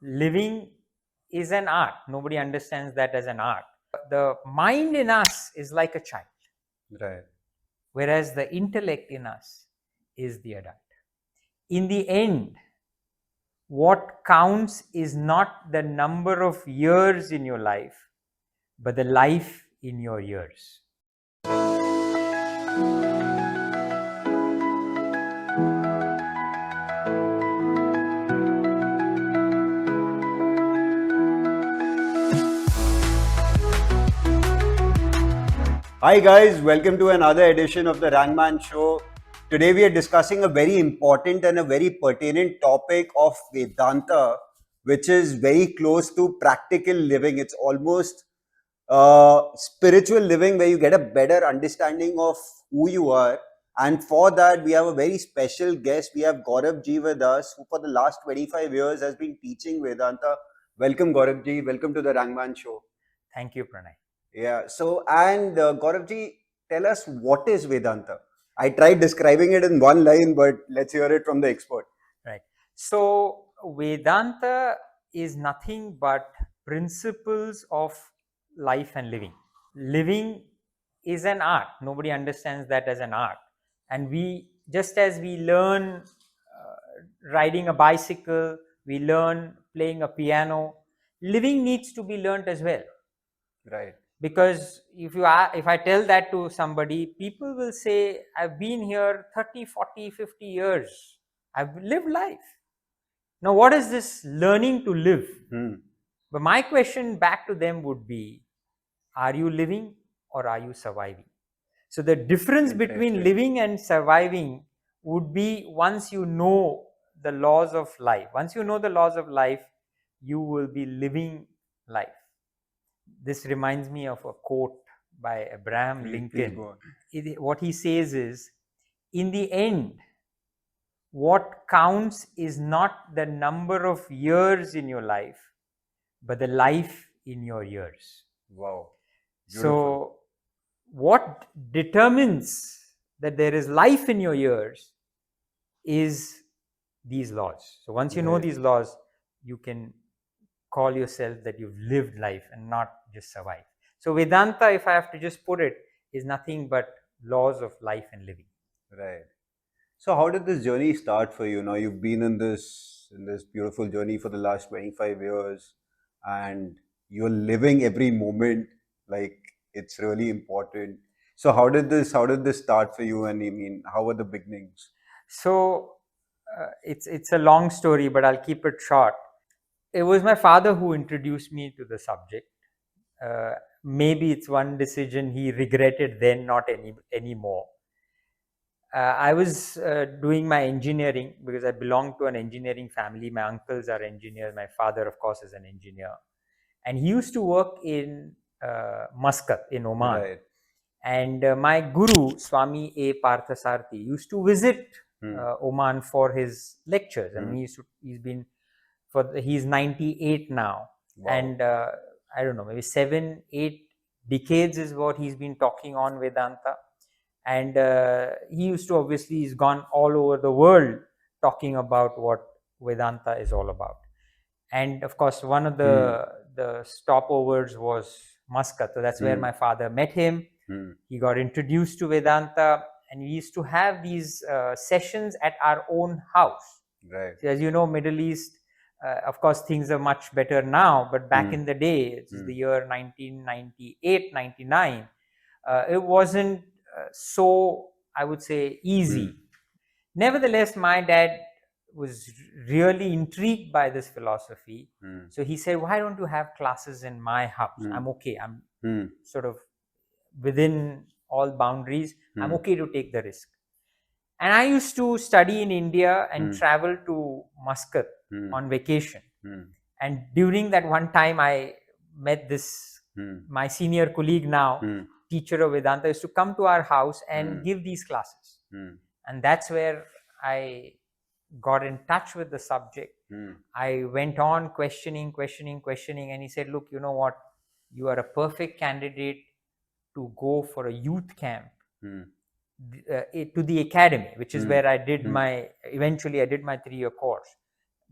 living is an art. Nobody understands that as an art. The mind in us is like a child, Right. whereas the intellect in us is the adult. In the end, what counts is not the number of years in your life, but the life in your years. Hi guys, welcome to another edition of the Rangman show. Today we are discussing a very important and a very pertinent topic of Vedanta, which is very close to practical living. It's almost spiritual living where you get a better understanding of who you are. And for that, we have a very special guest. We have Gaurav Ji with us, who for the last 25 years has been teaching Vedanta. Welcome, Gaurav Ji. Welcome to the Rangman show. Thank you, Pranay. Yeah. So, and Gaurav ji, tell us what is Vedanta? I tried describing it in one line, but let's hear it from the expert. Right. So, Vedanta is nothing but principles of life and living. Living is an art. Nobody understands that as an art. And we, just as we learn riding a bicycle, we learn playing a piano, living needs to be learned as well. Right. Because if I tell that to somebody, people will say, I've been here 30, 40, 50 years. I've lived life. Now, what is this learning to live? But my question back to them would be, are you living or are you surviving? So the difference between living and surviving would be once you know the laws of life. Once you know the laws of life, you will be living life. This reminds me of a quote by Abraham Lincoln. What he says is, in the end, what counts is not the number of years in your life, but the life in your years. Wow. Beautiful. So, what determines that there is life in your years is these laws. So, once you know these laws, you can call yourself that you've lived life and not just survived. So, Vedanta, if I have to just put it, is nothing but laws of life and living. Right. So, how did this journey start for you? Now, you've been in this beautiful journey for the last 25 years, and you're living every moment like it's really important. So, how did this start for you? And I mean, how were the beginnings? So, it's a long story, but I'll keep it short. It was my father who introduced me to the subject. Maybe it's one decision he regretted then, not anymore. I was doing my engineering because I belong to an engineering family. My uncles are engineers. My father, of course, is an engineer. And he used to work in Muscat in Oman. Right. And my guru, Swami A. Parthasarthi, used to visit Oman for his lectures. And he's 98 now. Wow. And I don't know, maybe 7, 8 decades is what he's been talking on Vedanta. And he used to, obviously, he's gone all over the world talking about what Vedanta is all about. And of course, one of the stopovers was Muscat. So that's where my father met him. He got introduced to Vedanta, and we used to have these sessions at our own house. Right. So as you know, Middle East, of course, things are much better now, but back in the day, it's the year 1998, 99, it wasn't so, I would say, easy. Nevertheless, my dad was really intrigued by this philosophy. So he said, why don't you have classes in my house? I'm okay. I'm sort of within all boundaries. I'm okay to take the risk. And I used to study in India and travel to Muscat on vacation. And during that one time, I met this, my senior colleague now, teacher of Vedanta, used to come to our house and give these classes. And that's where I got in touch with the subject. I went on questioning, and he said, look, you know what? You are a perfect candidate to go for a youth camp to the academy, which is where I did eventually I did my 3-year course.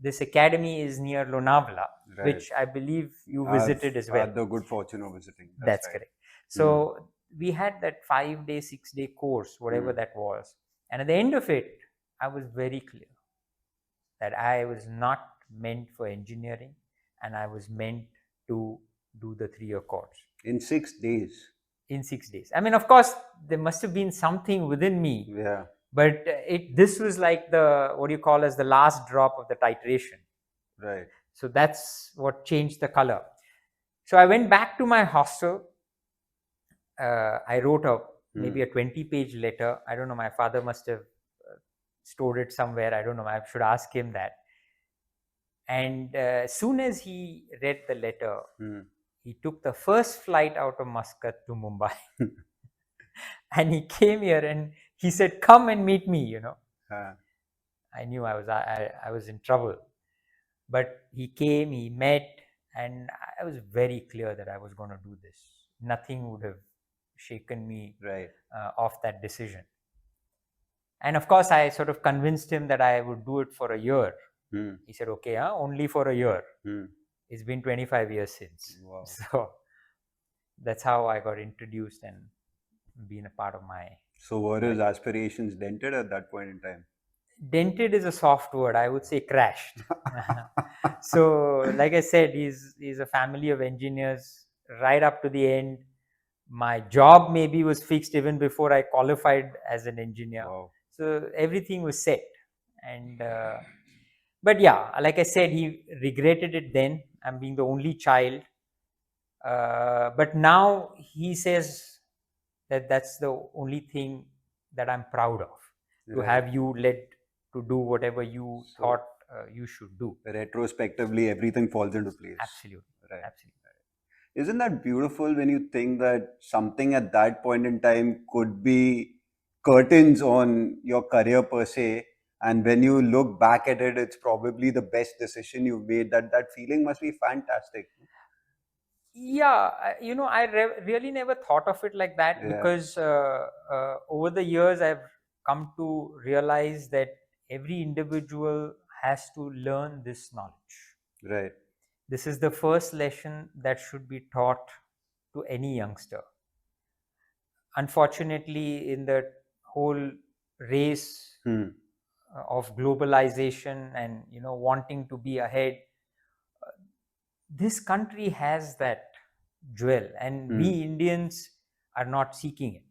This academy is near Lonavala, Right. which I believe you visited as well. I had the good fortune of visiting. That's right. correct. So we had that 5-day, 6-day course, whatever that was. And at the end of it, I was very clear that I was not meant for engineering and I was meant to do the 3-year course. In 6 days. In 6 days. I mean, of course, there must have been something within me. Yeah. But this was like the, what do you call as the last drop of the titration. Right. So that's what changed the color. So I went back to my hostel. I wrote maybe a 20-page letter. I don't know. My father must have stored it somewhere. I don't know. I should ask him that. And as soon as he read the letter, he took the first flight out of Muscat to Mumbai. And he came here and he said, "Come and meet me," I knew I was in trouble. But he came, he met, and I was very clear that I was going to do this. Nothing would have shaken me off that decision. And of course, I sort of convinced him that I would do it for a year. He said, "Okay, only for a year." It's been 25 years since. Wow. So that's how I got introduced and been a part of my... So were his aspirations dented at that point in time? Dented is a soft word. I would say crashed. So, like I said, he's a family of engineers right up to the end. My job maybe was fixed even before I qualified as an engineer. Wow. So everything was set. And but yeah, like I said, he regretted it then. I'm being the only child. But now he says that that's the only thing that I'm proud of. To have you led to do whatever you thought you should do. Retrospectively, everything falls into place. Absolutely. Right. Absolutely. Isn't that beautiful when you think that something at that point in time could be curtains on your career per se, and when you look back at it, it's probably the best decision you've made. That feeling must be fantastic. Yeah, I really never thought of it like that, because over the years I've come to realize that every individual has to learn this knowledge. Right. This is the first lesson that should be taught to any youngster. Unfortunately, in the whole race of globalization and wanting to be ahead, this country has that jewel, and we Indians are not seeking it.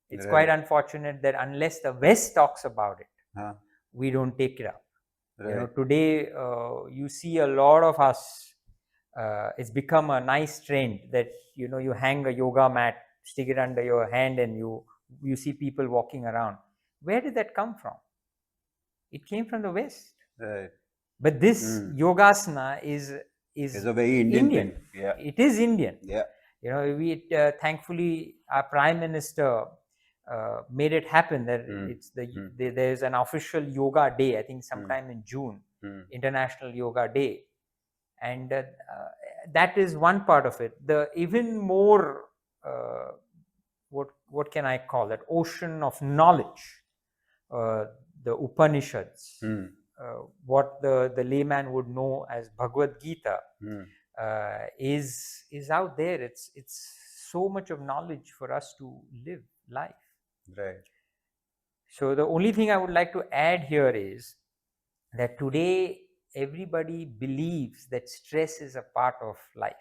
It's quite unfortunate that unless the West talks about it, we don't take it up. Today you see a lot of us. It's become a nice trend that you hang a yoga mat, stick it under your hand, and you see people walking around. Where did that come from? It came from the West. Right. But this yogasana is a very Indian thing. Yeah. It is Indian. Yeah. We thankfully our Prime Minister made it happen that there's an official yoga day, I think sometime in June, International Yoga Day. And that is one part of it. The even more, what can I call it? Ocean of knowledge, the Upanishads, what the layman would know as Bhagavad Gita, is out there. It's so much of knowledge for us to live life. Right. So the only thing I would like to add here is that today everybody believes that stress is a part of life.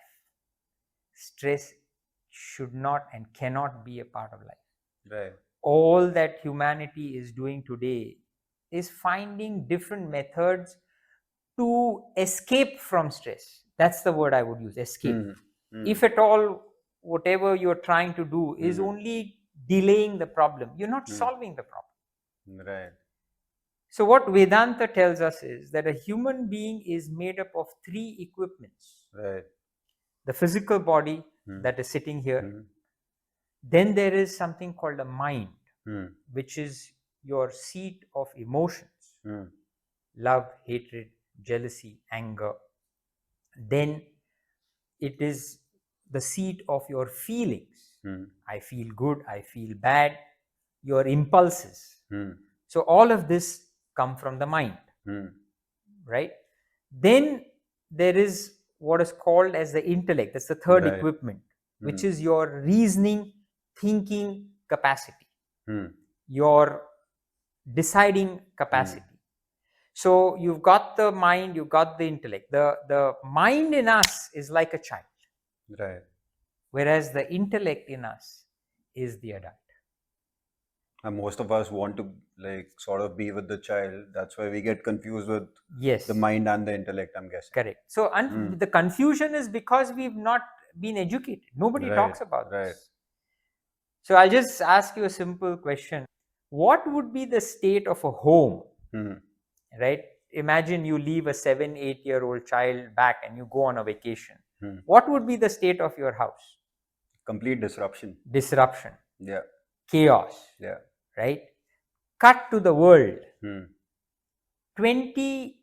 Stress should not and cannot be a part of life. Right. All that humanity is doing today is finding different methods to escape from stress. That's the word I would use, escape. If at all, whatever you're trying to do is only delaying the problem, you're not solving the problem. Right. So what Vedanta tells us is that a human being is made up of 3 equipments. Right. The physical body that is sitting here. Then there is something called a mind, which is your seat of emotions. Love, hatred, jealousy, anger. Then it is the seat of your feelings. I feel good, I feel bad, your impulses. So all of this come from the mind, right? Then there is what is called as the intellect. That's the third Right. equipment, which is your reasoning, thinking capacity, Hmm. your deciding capacity. So you've got the mind, you've got the intellect. The mind in us is like a child, Right. whereas the intellect in us is the adult. And most of us want to like sort of be with the child. That's why we get confused with Yes, the mind and the intellect, I'm guessing. correct. So the confusion is because we've not been educated. Nobody Right, talks about right. this. So I'll just ask you a simple question. What would be the state of a home, right? Imagine you leave a 7, 8-year-old child back and you go on a vacation. What would be the state of your house? Complete disruption. Disruption, Yeah, chaos, yeah. right? Cut to the world, 25th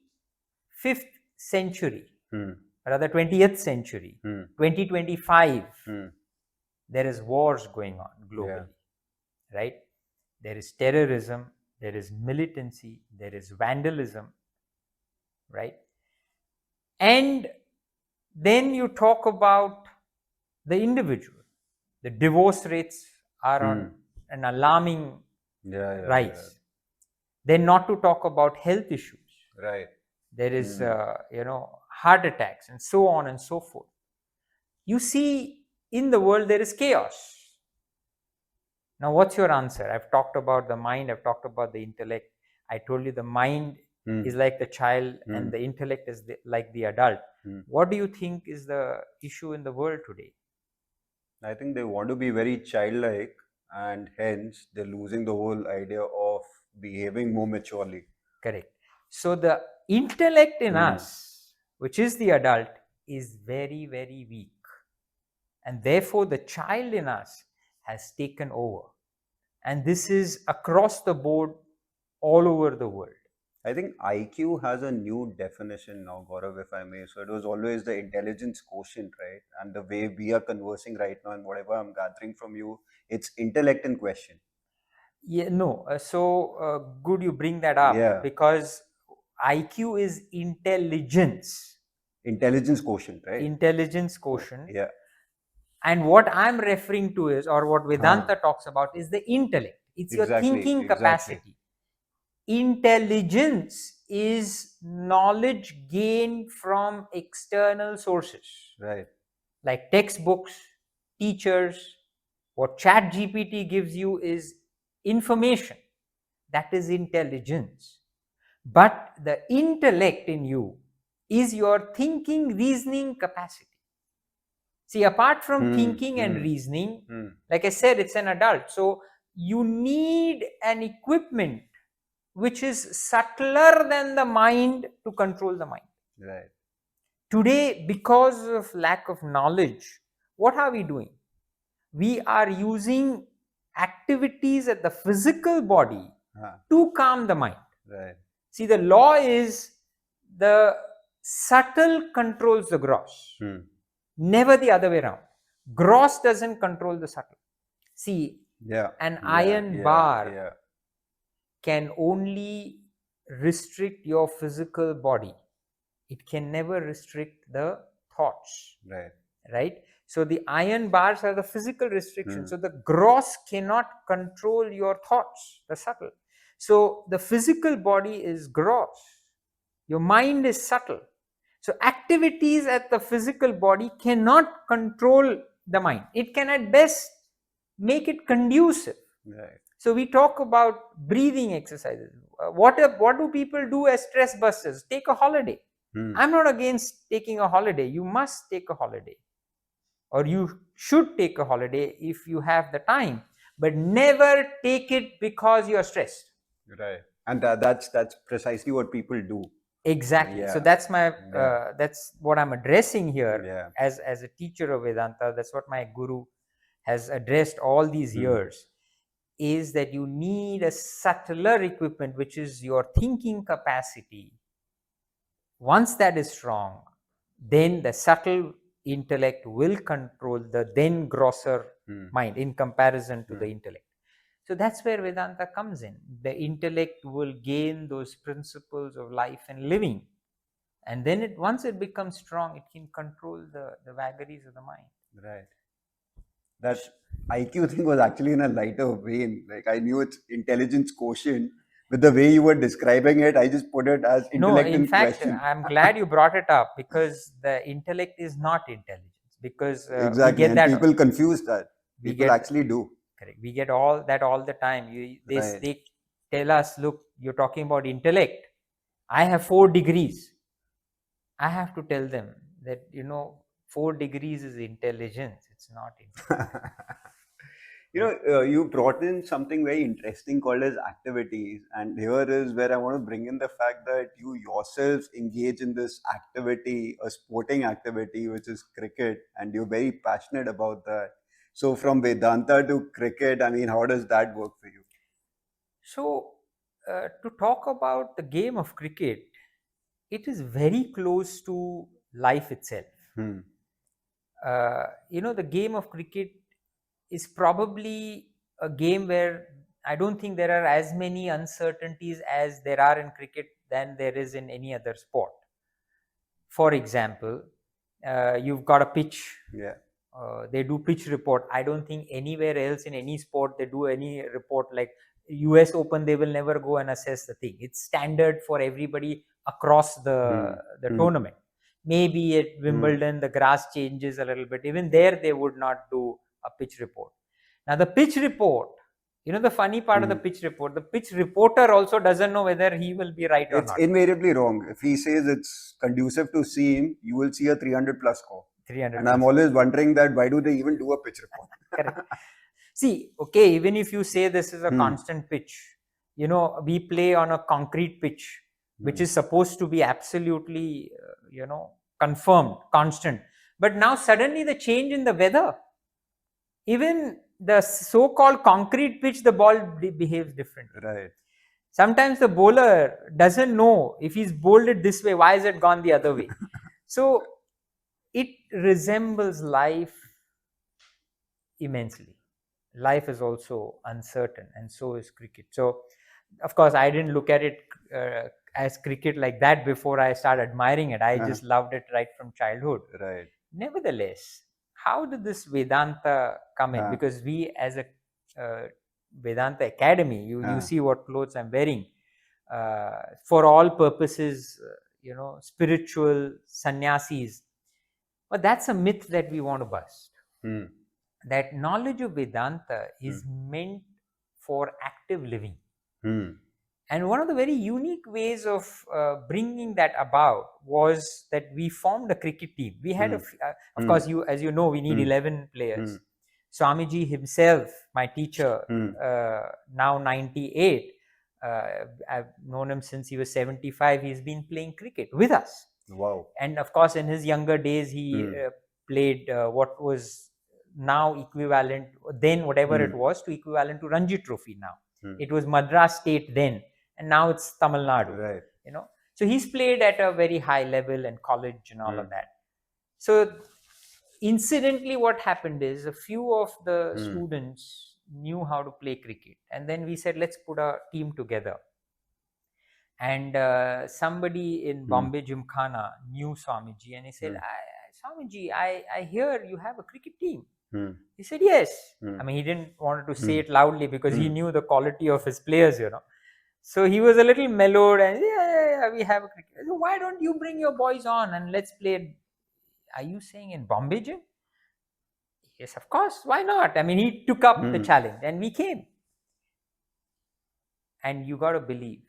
century, rather 20th century, 2025, there is wars going on globally, right? There is terrorism, there is militancy, there is vandalism, right? And then you talk about the individual. The divorce rates are on an alarming rise. Then not to talk about health issues. Right. There is, heart attacks and so on and so forth. You see, in the world, there is chaos. Now, what's your answer? I've talked about the mind, I've talked about the intellect. I told you the mind is like the child and the intellect is like the adult. What do you think is the issue in the world today? I think they want to be very childlike, and hence they're losing the whole idea of behaving more maturely. Correct. So the intellect in us, which is the adult, is very, very weak. And therefore, the child in us has taken over. And this is across the board, all over the world. I think IQ has a new definition now, Gaurav, if I may. So it was always the intelligence quotient, right? And the way we are conversing right now and whatever I'm gathering from you, it's intellect in question. Yeah, no. Good you bring that up, because IQ is intelligence. Intelligence quotient, right? Intelligence quotient. Yeah. And what I'm referring to is, or what Vedanta talks about, is the intellect. It's your thinking capacity. Intelligence is knowledge gained from external sources. Right. Like textbooks, teachers. What Chat GPT gives you is information. That is intelligence. But the intellect in you is your thinking, reasoning capacity. See, apart from thinking and reasoning, like I said, it's an adult. So you need an equipment which is subtler than the mind to control the mind. Right. Today, because of lack of knowledge, what are we doing? We are using activities at the physical body to calm the mind. Right. See, the law is the subtle controls the gross, never the other way around. Gross doesn't control the subtle. See, an iron bar can only restrict your physical body. It can never restrict the thoughts. Right? So the iron bars are the physical restriction. So the gross cannot control your thoughts, the subtle. So the physical body is gross. Your mind is subtle. So activities at the physical body cannot control the mind. It can at best make it conducive. Right. So we talk about breathing exercises. What do people do as stress busters? Take a holiday. I'm not against taking a holiday. You must take a holiday, or you should take a holiday if you have the time, but never take it because you are stressed. Right. And that's precisely what people do. Exactly. So that's my that's what I'm addressing here as a teacher of Vedanta. That's what my guru has addressed all these years, is that you need a subtler equipment, which is your thinking capacity. Once that is strong, then the subtle intellect will control the then grosser mind in comparison to the intellect. So that's where Vedanta comes in. The intellect will gain those principles of life and living, And then once it becomes strong, it can control the vagaries of the mind. Right. That IQ thing was actually in a lighter vein. Like I knew it's intelligence quotient. With the way you were describing it, I just put it as No, intellect in in fact, question. I'm glad you brought it up, because the intellect is not intelligence. Because we Exactly. get And that. people confuse that. We People get actually do. correct. We get all that all the time. Right. They tell us, look, you're talking about intellect. I have 4 degrees. I have to tell them that 4 degrees is intelligence. It's not intellect. You brought in something very interesting called as activities, and here is where I want to bring in the fact that you yourselves engage in this activity, a sporting activity, which is cricket, and you're very passionate about that. So, from Vedanta to cricket, I mean, how does that work for you? So, to talk about the game of cricket, it is very close to life itself. Hmm. The game of cricket is probably a game where I don't think there are as many uncertainties as there are in cricket than there is in any other sport. For example, you've got a pitch. Yeah. They do pitch report. I don't think anywhere else in any sport they do any report like US Open. They will never go and assess the thing. It's standard for everybody across the tournament. Maybe at Wimbledon the grass changes a little bit. Even there they would not do a pitch report. Now the pitch report, the funny part of the pitch report, the pitch reporter also doesn't know whether he will be right or It's not. invariably wrong. If he says it's conducive to seeing, you will see a 300 plus score. 300 And I'm always wondering that why do they even do a pitch report? Correct. See, okay, even if you say this is a constant pitch, we play on a concrete pitch, which is supposed to be absolutely, confirmed, constant. But now suddenly the change in the weather, even the so-called concrete pitch, the ball behaves differently. Right. Sometimes the bowler doesn't know if he's bowled it this way, why is it gone the other way? So it resembles life immensely. Life is also uncertain, and so is cricket. So, of course, I didn't look at it as cricket like that before I started admiring it. I just loved it right from childhood. Right. Nevertheless, how did this Vedanta come in? Because we, as a Vedanta Academy, you see what clothes I'm wearing. For all purposes, spiritual sannyasis. But that's a myth that we want to bust. That knowledge of Vedanta is meant for active living. And one of the very unique ways of bringing that about was that we formed a cricket team. We had, of course, as you know, we need 11 players. Swamiji himself, my teacher, now 98, I've known him since he was 75. He's been playing cricket with us. Wow. And of course, in his younger days, he played what was now equivalent, then whatever it was, to equivalent to Ranji Trophy now. It was Madras State then, and now it's Tamil Nadu. Right. So he's played at a very high level and college and all of that. So incidentally, what happened is a few of the students knew how to play cricket, and then we said, let's put a team together. And somebody in Bombay Gymkhana knew Swamiji, and he said, Swamiji, I hear you have a cricket team. He said, yes. I mean, he didn't want to say it loudly because he knew the quality of his players, So he was a little mellowed and, yeah, we have a cricket. So why don't you bring your boys on and let's play? Are you saying in Bombay Gym? Yes, of course. Why not? I mean, he took up the challenge and we came. And you got to believe,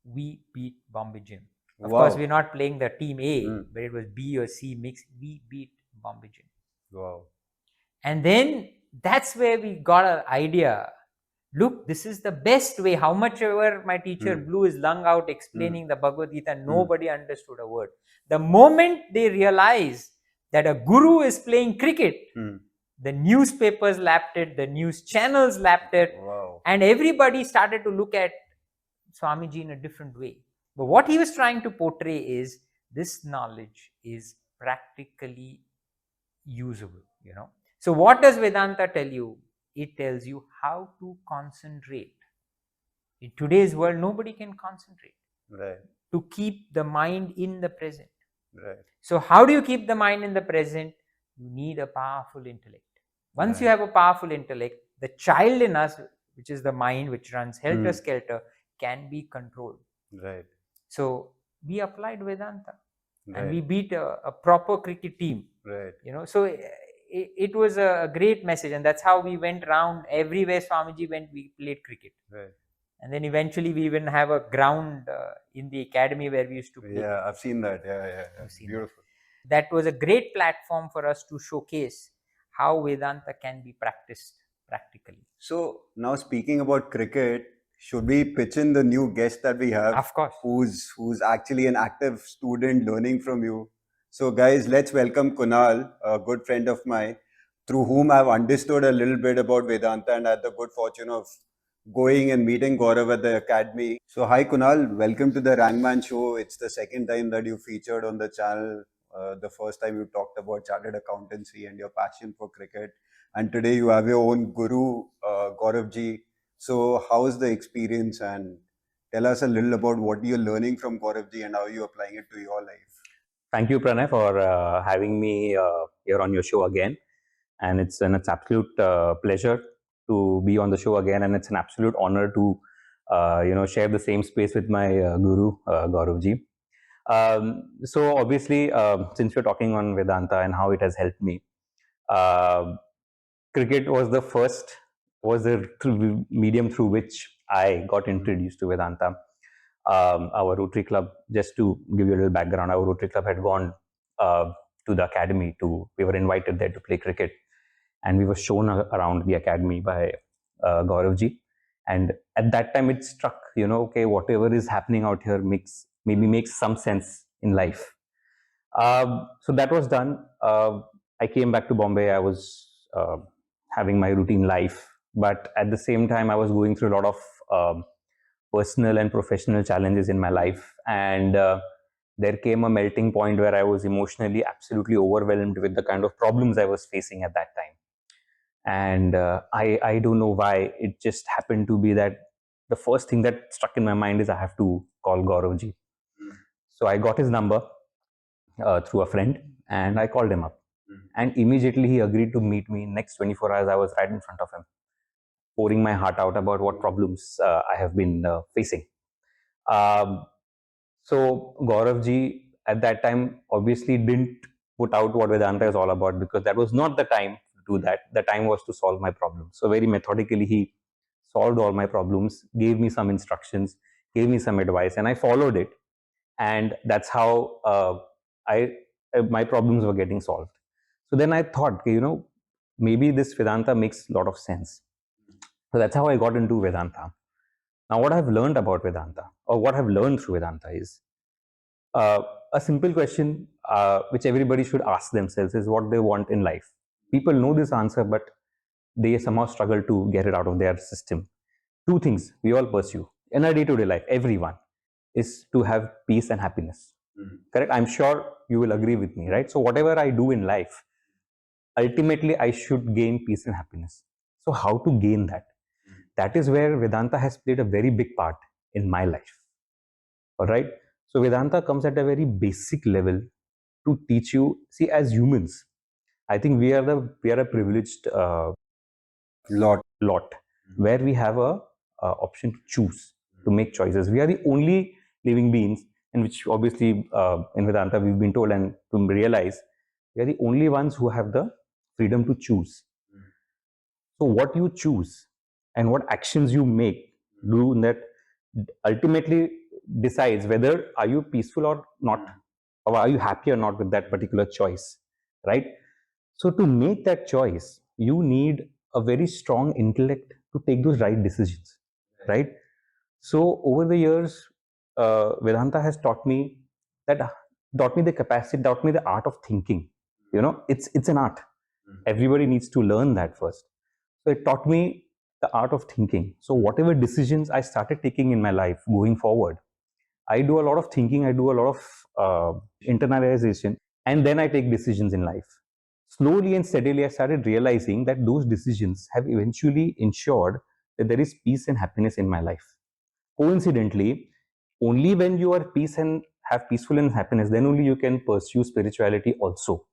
we beat Bombay Gym. Of course, we're not playing the team A, but it was B or C mix. We beat Bombay Gym. Wow. And then that's where we got an idea. Look, this is the best way. How much ever my teacher blew his lung out explaining the Bhagavad Gita, nobody understood a word. The moment they realized that a guru is playing cricket, the newspapers lapped it, the news channels lapped it, and everybody started to look at Swamiji in a different way. But what he was trying to portray is this knowledge is practically usable, So what does Vedanta tell you? It tells you how to concentrate. In today's world, nobody can concentrate. Right. To keep the mind in the present. Right. So how do you keep the mind in the present? You need a powerful intellect. Once you Right. have a powerful intellect, the child in us, which is the mind which runs helter Hmm. skelter, can be controlled. Right. So we applied Vedanta and we Right. beat a proper cricket team. Right. So it was a great message, and that's how we went around everywhere Swamiji went. We played cricket, Right. and then eventually we even have a ground in the academy where we used to play Yeah, cricket. I've seen that. Yeah, yeah, yeah. You've seen that. Beautiful. That was a great platform for us to showcase how Vedanta can be practiced practically. So now speaking about cricket, should we pitch in the new guest that we have, Of course. who's actually an active student learning from you? So guys, let's welcome Kunal, a good friend of mine, through whom I've understood a little bit about Vedanta and had the good fortune of going and meeting Gaurav at the academy. So hi Kunal, welcome to the Rangman show. It's the second time that you featured on the channel. The first time you talked about chartered accountancy and your passion for cricket, and today you have your own guru, Gaurav Ji. So how is the experience, and tell us a little about what you're learning from Gaurav Ji and how you're applying it to your life. Thank you, Pranay, for having me here on your show again. And it's an absolute pleasure to be on the show again, and it's an absolute honor to share the same space with my guru Gaurav Ji. So obviously, since we're talking on Vedanta and how it has helped me, uh, cricket was the first was the medium through which I got introduced to Vedanta. Our Rotary Club, just to give you a little background, our Rotary Club had gone uh, to the academy we were invited there to play cricket, and we were shown around the academy by Gaurav Ji. And at that time, it struck, okay, whatever is happening out here makes some sense in life. So that was done. I came back to Bombay. I was having my routine life, but at the same time, I was going through a lot of personal and professional challenges in my life, and there came a melting point where I was emotionally absolutely overwhelmed with the kind of problems I was facing at that time. And I don't know why, it just happened to be that the first thing that struck in my mind is I have to call Gaurav Ji. So I got his number through a friend, and I called him up. And immediately he agreed to meet me. Next 24 hours, I was right in front of him, pouring my heart out about what problems I have been facing. Um, so Gaurav Ji at that time obviously didn't put out what Vedanta is all about, because that was not the time to do that. The time was to solve my problems. So very methodically he solved all my problems, gave me some instructions, gave me some advice, and I followed it. And that's how I my problems were getting solved. So then I thought, maybe this Vedanta makes a lot of sense. So that's how I got into Vedanta. Now, what I've learned about Vedanta, or what I've learned through Vedanta, is uh, a simple question which everybody should ask themselves is what they want in life. People know this answer, but they somehow struggle to get it out of their system. Two things we all pursue in our day to day life, everyone, is to have peace and happiness. Correct? I'm sure you will agree with me, right? So, whatever I do in life, ultimately I should gain peace and happiness. So, how to gain that? That is where Vedanta has played a very big part in my life. All right. So Vedanta comes at a very basic level to teach you. See, as humans, I think we are a privileged lot where we have a option to choose, to make choices. We are the only living beings, in which obviously in Vedanta we've been told and to realize we are the only ones who have the freedom to choose. So what you choose and what actions you make do that ultimately decides whether are you peaceful or not, or are you happy or not with that particular choice, right? So to make that choice, you need a very strong intellect to take those right decisions, right? So over the years, Vedanta has that taught me the capacity, taught me the art of thinking. It's an art. Everybody needs to learn that first. So it taught me the art of thinking. So whatever decisions I started taking in my life going forward, I do a lot of thinking, I do a lot of internalization, and then I take decisions in life. Slowly and steadily, I started realizing that those decisions have eventually ensured that there is peace and happiness in my life. Coincidentally, only when you are peace and have peaceful and happiness, then only you can pursue spirituality also.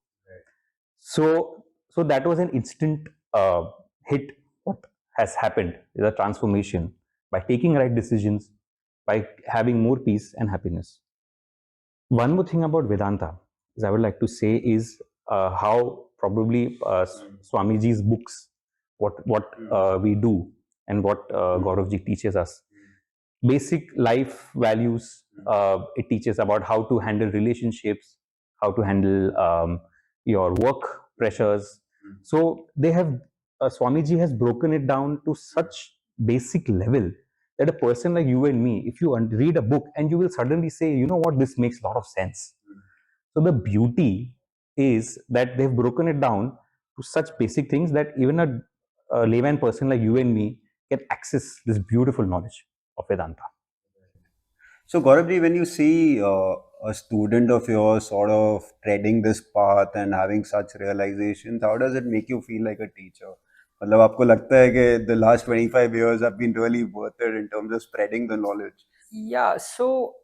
So that was an instant hit. What has happened is a transformation by taking right decisions, by having more peace and happiness. One more thing about Vedanta is I would like to say is how probably Swamiji's books, what we do and what Gaurav Ji teaches us. Basic life values. It teaches about how to handle relationships, how to handle your work pressures. So they have Swamiji has broken it down to such basic level that a person like you and me, if you read a book and you will suddenly say, you know what, this makes a lot of sense. So the beauty is that they've broken it down to such basic things that even a layman person like you and me can access this beautiful knowledge of Vedanta. So, Gaurav, when you see a student of yours sort of treading this path and having such realizations, how does it make you feel like a teacher? मतलब आपको लगता है कि the last 25 years have been really worth it in terms of spreading the knowledge? Yeah, so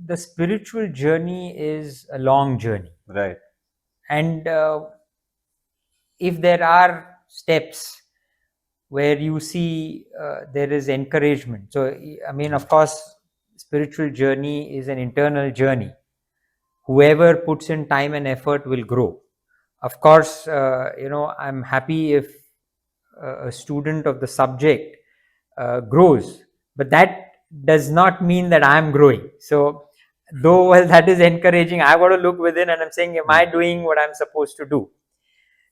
the spiritual journey is a long journey. Right. And if there are steps where you see there is encouragement. So, I mean, of course, spiritual journey is an internal journey. Whoever puts in time and effort will grow. Of course, I'm happy if a student of the subject grows, but that does not mean that I'm growing. So, though well, that is encouraging, I got to look within and I'm saying, am I doing what I'm supposed to do?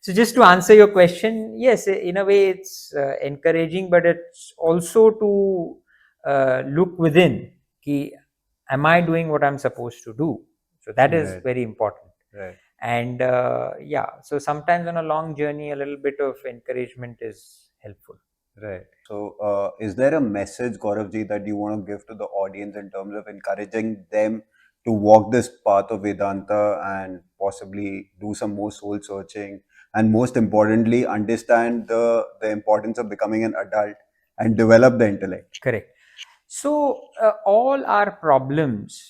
So just to answer your question, yes, in a way it's encouraging, but it's also to look within. Am I doing what I'm supposed to do? So that is very important. Right. And so sometimes on a long journey, a little bit of encouragement is helpful. Right. So, is there a message, Gaurav Ji, that you want to give to the audience in terms of encouraging them to walk this path of Vedanta and possibly do some more soul searching, and most importantly, understand the importance of becoming an adult and develop the intellect? Correct. So all our problems,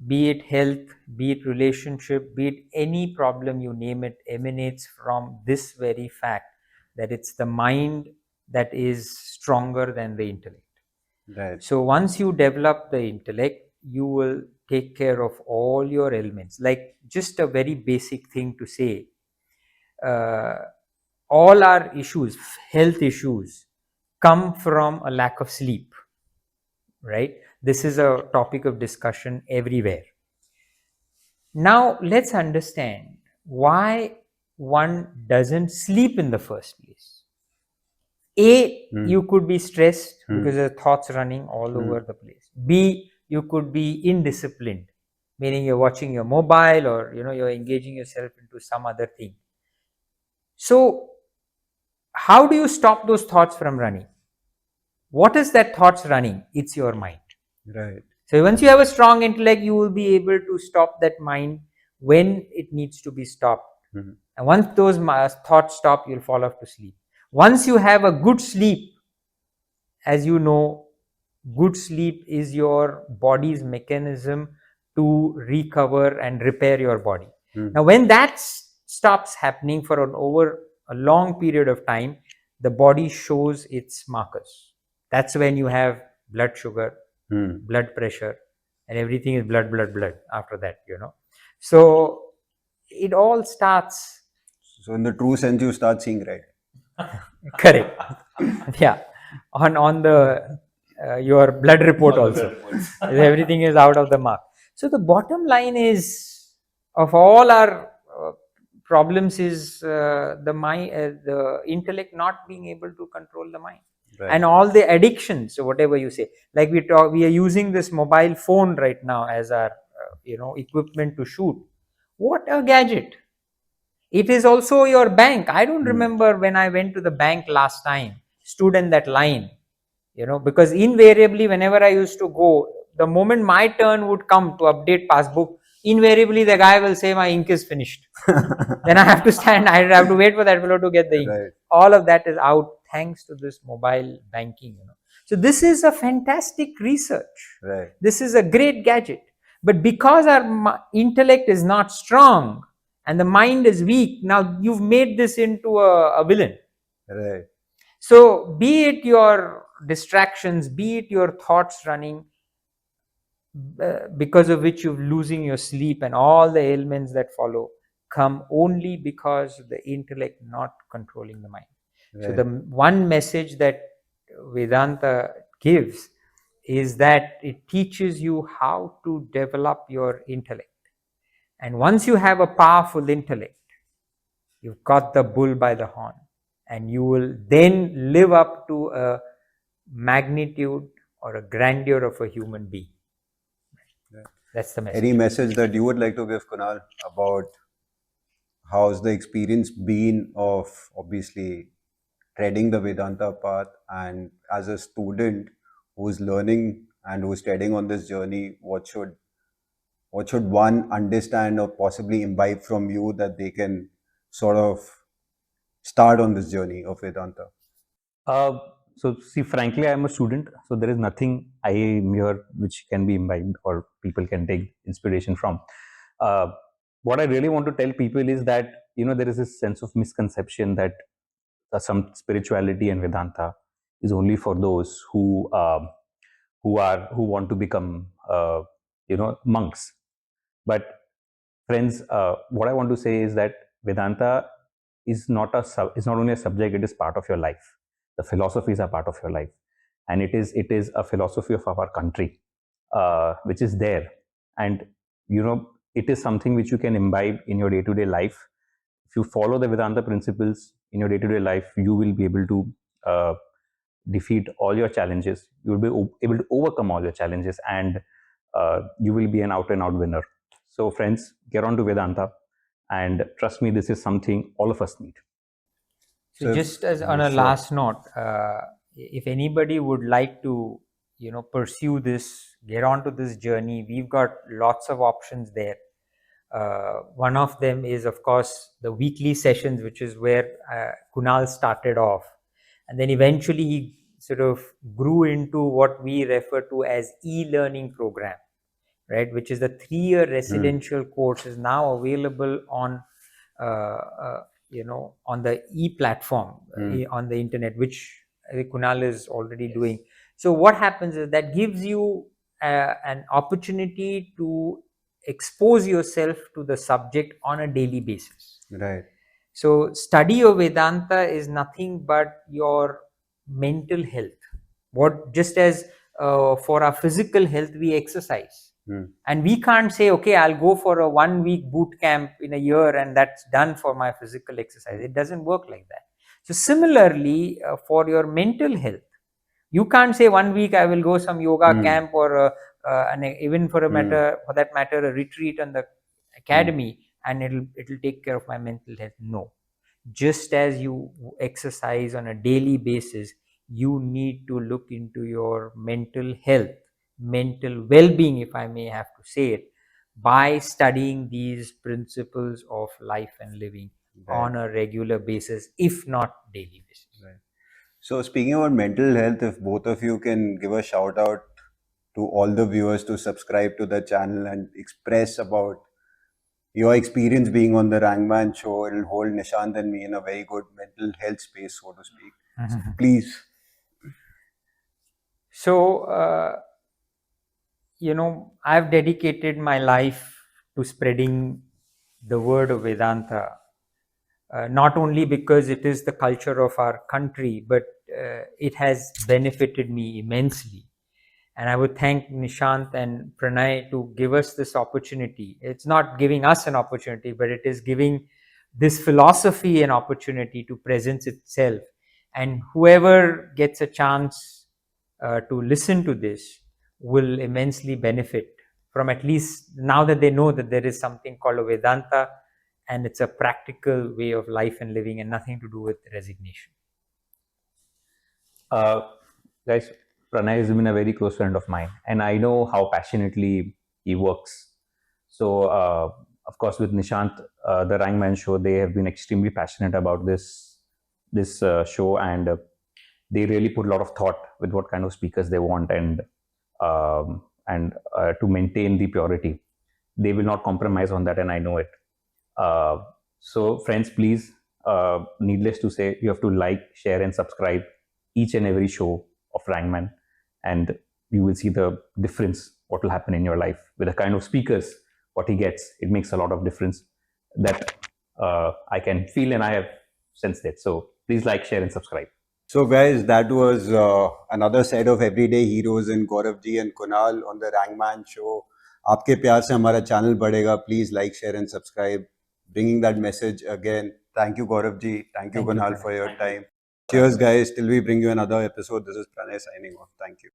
be it health, be it relationship, be it any problem, you name it, emanates from this very fact that it's the mind that is stronger than the intellect. Right. So once you develop the intellect, you will take care of all your ailments. Like just a very basic thing to say, all our issues, health issues, come from a lack of sleep, right? This is a topic of discussion everywhere. Now let's understand why one doesn't sleep in the first place. You could be stressed because there are thoughts running all over the place. B, you could be indisciplined, meaning you're watching your mobile or you're engaging yourself into some other thing. So how do you stop those thoughts from running? What is that thoughts running? It's your mind. Right. So once you have a strong intellect, you will be able to stop that mind when it needs to be stopped. And once those thoughts stop, you'll fall off to sleep. Once you have a good sleep, as you know, good sleep is your body's mechanism to recover and repair your body. Now, when that stops happening for over a long period of time, the body shows its markers. That's when you have blood sugar, blood pressure, and everything is blood after that, So it all starts. So, in the true sense, you start seeing right. Correct. Yeah. On the your blood report also. Everything is out of the mark. So the bottom line is, of all our problems is the mind, the intellect not being able to control the mind. Right. And all the addictions, so whatever you say, like we are using this mobile phone right now as our equipment to shoot. What a gadget! It is also your bank. I don't remember when I went to the bank last time, stood in that line, because invariably whenever I used to go, the moment my turn would come to update passbook, invariably the guy will say my ink is finished. Then I have to stand, I have to wait for that fellow to get the ink. Right. All of that is out thanks to this mobile banking, So this is a fantastic research. Right. This is a great gadget. But because our intellect is not strong and the mind is weak, now you've made this into a villain. Right. So be it your distractions, be it your thoughts running, because of which you're losing your sleep and all the ailments that follow, come only because of the intellect not controlling the mind. So the one message that Vedanta gives is that it teaches you how to develop your intellect. And once you have a powerful intellect, you've got the bull by the horn, and you will then live up to a magnitude or a grandeur of a human being. That's the message. Any message that you would like to give, Kunal, about how's the experience been of obviously treading the Vedanta path, and as a student who's learning and who's treading on this journey, what should one understand or possibly imbibe from you that they can sort of start on this journey of Vedanta? So see, frankly, I am a student, so there is nothing I am here which can be imbibed or people can take inspiration from. Uh, what I really want to tell people is that there is this sense of misconception that some spirituality and Vedanta is only for those who want to become monks. But friends, what I want to say is that Vedanta is not only a subject; it is part of your life. The philosophies are part of your life, and it is a philosophy of our country, which is there, and it is something which you can imbibe in your day-to-day life. If you follow the Vedanta principles in your day-to-day life, you will be able to defeat all your challenges. You will be able to overcome all your challenges, and you will be an out-and-out winner. So, friends, get on to Vedanta, and trust me, this is something all of us need. So just as on a last note, if anybody would like to, pursue this, get onto this journey, we've got lots of options there. One of them is, of course, the weekly sessions, which is where Kunal started off. And then eventually he sort of grew into what we refer to as e-learning program, right? Which is a 3-year residential course, is now available on, on the e-platform, on the internet, which Kunal is already doing. So what happens is that gives you an opportunity to expose yourself to the subject on a daily basis. Right. So study of Vedanta is nothing but your mental health. What just as for our physical health we exercise, and we can't say, okay, I'll go for a 1-week boot camp in a year and that's done for my physical exercise. It doesn't work like that. So similarly, for your mental health, you can't say 1 week I will go some yoga camp or even for that matter a retreat on the academy, and it'll take care of my mental health. No, just as you exercise on a daily basis, you need to look into your mental health, mental well-being, if I may have to say it, by studying these principles of life and living on a regular basis, if not daily basis. Right. So speaking about mental health, if both of you can give a shout out to all the viewers to subscribe to the channel and express about your experience being on the Rangman show, it'll hold Nishant and me in a very good mental health space, so to speak. So please. So, I've dedicated my life to spreading the word of Vedanta, not only because it is the culture of our country, but it has benefited me immensely. And I would thank Nishant and Pranay to give us this opportunity. It's not giving us an opportunity, but it is giving this philosophy an opportunity to present itself. And whoever gets a chance to listen to this will immensely benefit from, at least now that they know that there is something called a Vedanta, and it's a practical way of life and living and nothing to do with resignation. Guys, Pranay has been a very close friend of mine, and I know how passionately he works. So, of course, with Nishant, the Rangman show, they have been extremely passionate about this show, and they really put a lot of thought with what kind of speakers they want, and to maintain the purity, they will not compromise on that, and I know it. uh, so friends, please, needless to say, you have to like, share and subscribe each and every show of Rangman, and you will see the difference what will happen in your life with the kind of speakers what he gets. It makes a lot of difference that I can feel, and I have sensed it. So please like, share and subscribe. So, guys, that was another set of everyday heroes in Gaurav Ji and Kunal on the Rangman show. आपके प्यार से हमारा channel बढ़ेगा. Please like, share and subscribe. Bringing that message again. Thank you, Gaurav Ji. Thank you, Thank you, Kunal, Pranay. for your time. Cheers, guys. Till we bring you another episode. This is Pranay signing off. Thank you.